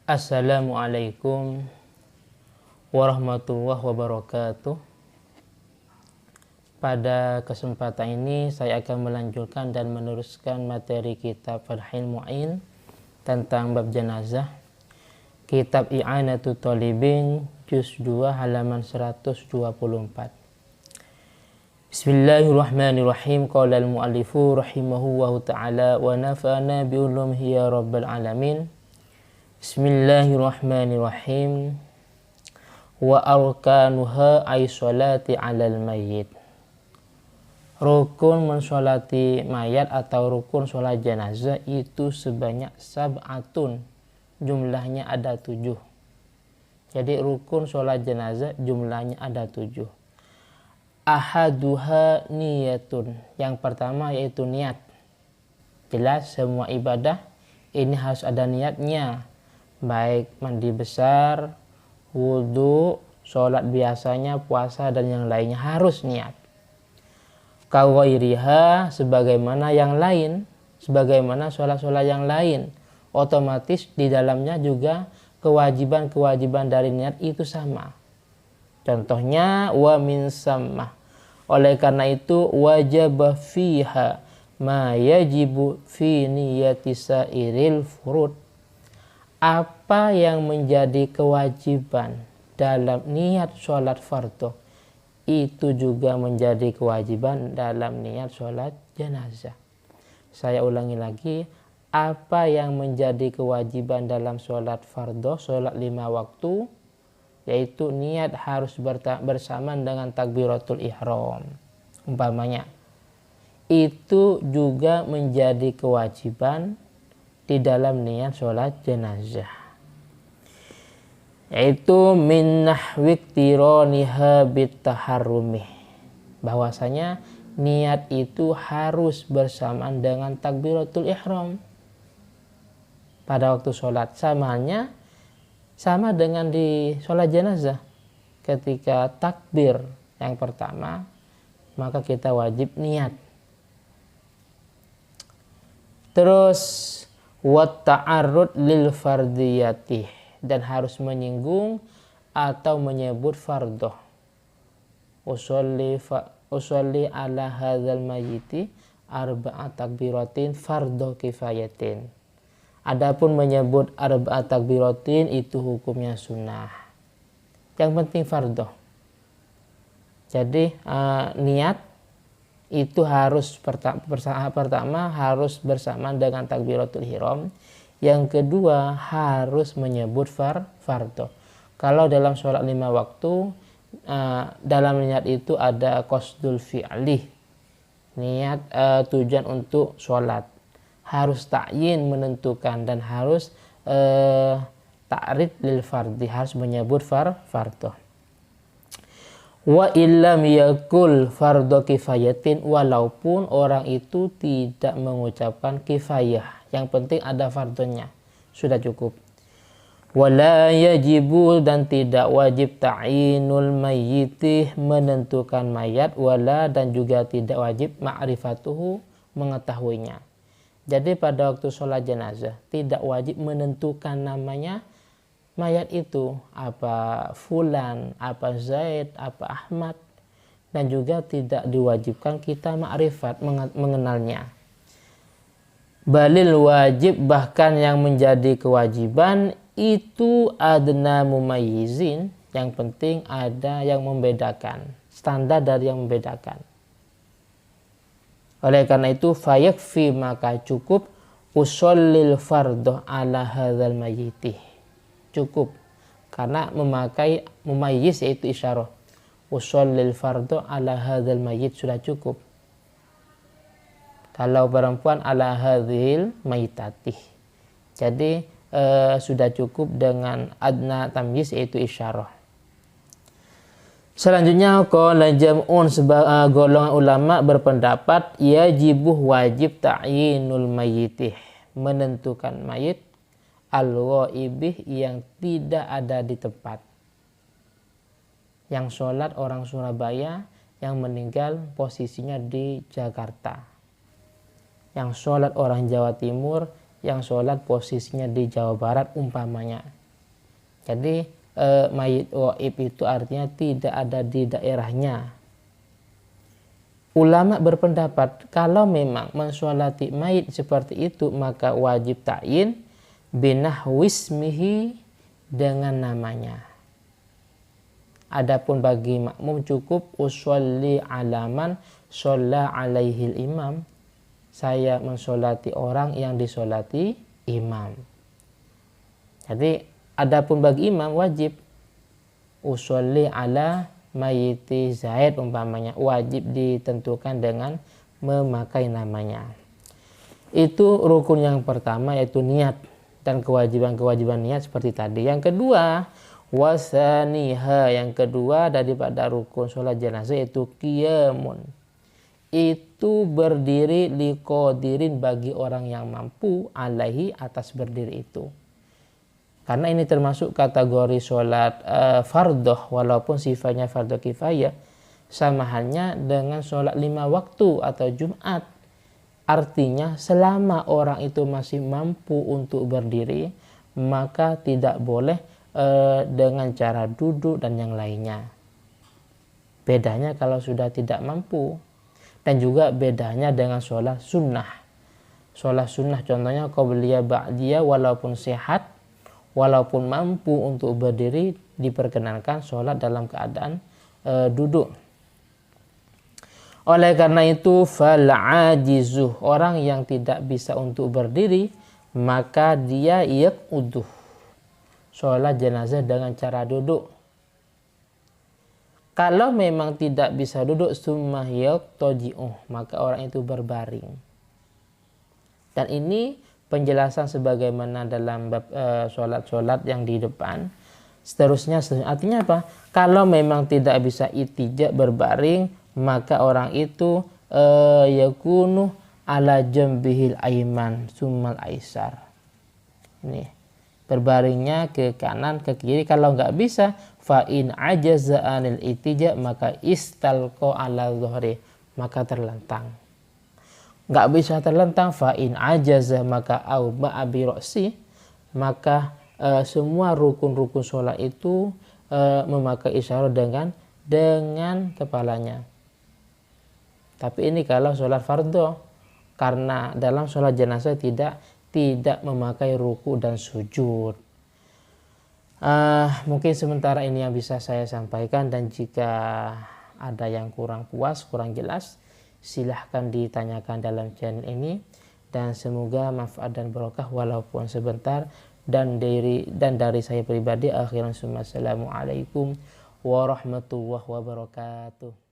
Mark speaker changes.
Speaker 1: Assalamualaikum warahmatullahi wabarakatuh. Pada kesempatan ini saya akan melanjutkan dan meneruskan materi kitab Fathul Mu'in tentang bab jenazah, kitab I'anatul Talibin juz 2 halaman 124. Bismillahirrahmanirrahim. Qala al-mu'allifu rahimahullahu ta'ala wa nafa'ana bi ulumihi ya rabbal alamin. Bismillahirrahmanirrahim. Wa arkanuha ay sholati alal mayyit. Rukun mensolati mayat atau rukun sholat jenazah itu sebanyak sab'atun. Jumlahnya ada 7. Jadi rukun sholat jenazah jumlahnya ada 7. Ahaduha niyatun. Yang pertama yaitu niat. Jelas semua ibadah ini harus ada niatnya. Baik mandi besar, wudhu, sholat biasanya, puasa dan yang lainnya harus niat. Kawairiha sebagaimana yang lain, sebagaimana sholat-sholat yang lain, otomatis di dalamnya juga kewajiban-kewajiban dari niat itu sama. Contohnya wa min sammah. Oleh karena itu wajib fiha ma yajibu fi niyati sairil furud. Apa yang menjadi kewajiban dalam niat sholat fardhu itu juga menjadi kewajiban dalam niat sholat jenazah. Saya ulangi lagi, apa yang menjadi kewajiban dalam sholat fardhu, sholat 5 waktu, yaitu niat harus bersamaan dengan takbiratul ihram. Umpamanya, itu juga menjadi kewajiban di dalam niat sholat jenazah, yaitu min nahwi iktiraniha bitaharrumi, bahwasanya niat itu harus bersamaan dengan takbiratul ihram pada waktu sholat. Sama dengan di sholat jenazah, ketika takbir yang pertama maka kita wajib niat. Terus wat ta'arrud lil fardiyati, dan harus menyinggung atau menyebut fardhu. Usolli ala hadzal mayyiti arba'at takbiratin fardhu kifayatin. Adapun menyebut arba'at takbiratin itu hukumnya sunnah. Yang penting fardhu. Jadi niat itu harus pertama harus bersamaan dengan takbiratul ihram. Yang kedua harus menyebut fardhu. Kalau dalam sholat 5 waktu, dalam niat itu ada qasdul fi'li, niat tujuan untuk sholat. Harus ta'yin menentukan, dan harus ta'rid lil fardhi, harus menyebut fardhu. Wa illam yakul fardhu kifayatin, walaupun orang itu tidak mengucapkan kifayah, yang penting ada fardhunya, sudah cukup. Wala yajibu, dan tidak wajib ta'inul mayyiti, menentukan mayat, wala, dan juga tidak wajib ma'rifatuhu, mengetahuinya. Jadi pada waktu sholat jenazah tidak wajib menentukan namanya mayat itu, apa Fulan, apa Zaid, apa Ahmad, dan juga tidak diwajibkan kita ma'rifat, mengenalnya. Balil wajib, bahkan yang menjadi kewajiban itu adna mumayyizin, yang penting ada yang membedakan, standar dari yang membedakan. Oleh karena itu fayakfi, maka cukup ushollil fardhu ala hadzal mayyiti, cukup, karena memakai mumayyiz yaitu isyarah. Ushollil fardhu ala hadzal mayyit, sudah cukup. Kalau perempuan ala hadzil maitati, jadi sudah cukup dengan adna tamyiz yaitu isyarah. Selanjutnya qala jam'un, golongan ulama berpendapat yajibu, wajib ta'yinul mayyitih, menentukan mayit al-ghaibih, yang tidak ada di tempat. Yang sholat orang Surabaya, yang meninggal posisinya di Jakarta. Yang sholat orang Jawa Timur, yang sholat posisinya di Jawa Barat umpamanya. Jadi mayit gaib itu artinya tidak ada di daerahnya. Ulama berpendapat kalau memang mensolati mayit seperti itu maka wajib ta'yin binahwismihi dengan namanya. Adapun bagi makmum cukup usolli alaman sholla alaihil imam. Saya mensolati orang yang disolati imam. Jadi adapun bagi imam wajib usolli ala mayiti Zaid umpamanya, wajib ditentukan dengan memakai namanya. Itu rukun yang pertama, yaitu niat dan kewajiban-kewajiban niat seperti tadi. Yang kedua, wasaniha, yang kedua daripada rukun sholat jenazah yaitu qiyamun. Itu berdiri liqadirin bagi orang yang mampu alaihi atas berdiri itu. Karena ini termasuk kategori sholat fardhoh walaupun sifatnya fardhu kifayah, sama halnya dengan sholat 5 waktu atau Jumat. Artinya selama orang itu masih mampu untuk berdiri maka tidak boleh dengan cara duduk dan yang lainnya. Bedanya kalau sudah tidak mampu, dan juga bedanya dengan sholat sunnah. Sholat sunnah contohnya qabliyah ba'diyah walaupun sehat, walaupun mampu untuk berdiri diperkenankan sholat dalam keadaan duduk. Oleh karena itu fal ajizuh, orang yang tidak bisa untuk berdiri maka dia yaquduh, sholat jenazah dengan cara duduk. Kalau memang tidak bisa duduk summa yaqtaji'uh, maka orang itu berbaring. Dan ini penjelasan sebagaimana dalam bab sholat-sholat yang di depan. Seterusnya artinya apa? Kalau memang tidak bisa itija berbaring, maka orang itu yakunu ala jambihil aiman summal aisar. Ini berbaringnya ke kanan ke kiri. Kalau nggak bisa, fa in ajaza anil itija maka istalqa ala dhuhri, maka terlentang. Nggak bisa terlentang, fa in ajaza maka au ba'abi roksi, maka semua rukun-rukun sholat itu memakai isyarat dengan kepalanya. Tapi ini kalau sholat fardhu, karena dalam sholat jenazah tidak memakai ruku dan sujud. Mungkin sementara ini yang bisa saya sampaikan, dan jika ada yang kurang puas, kurang jelas, silahkan ditanyakan dalam channel ini, dan semoga manfaat dan barokah walaupun sebentar. Dan dari saya pribadi, akhiran assalamualaikum warahmatullahi wabarakatuh.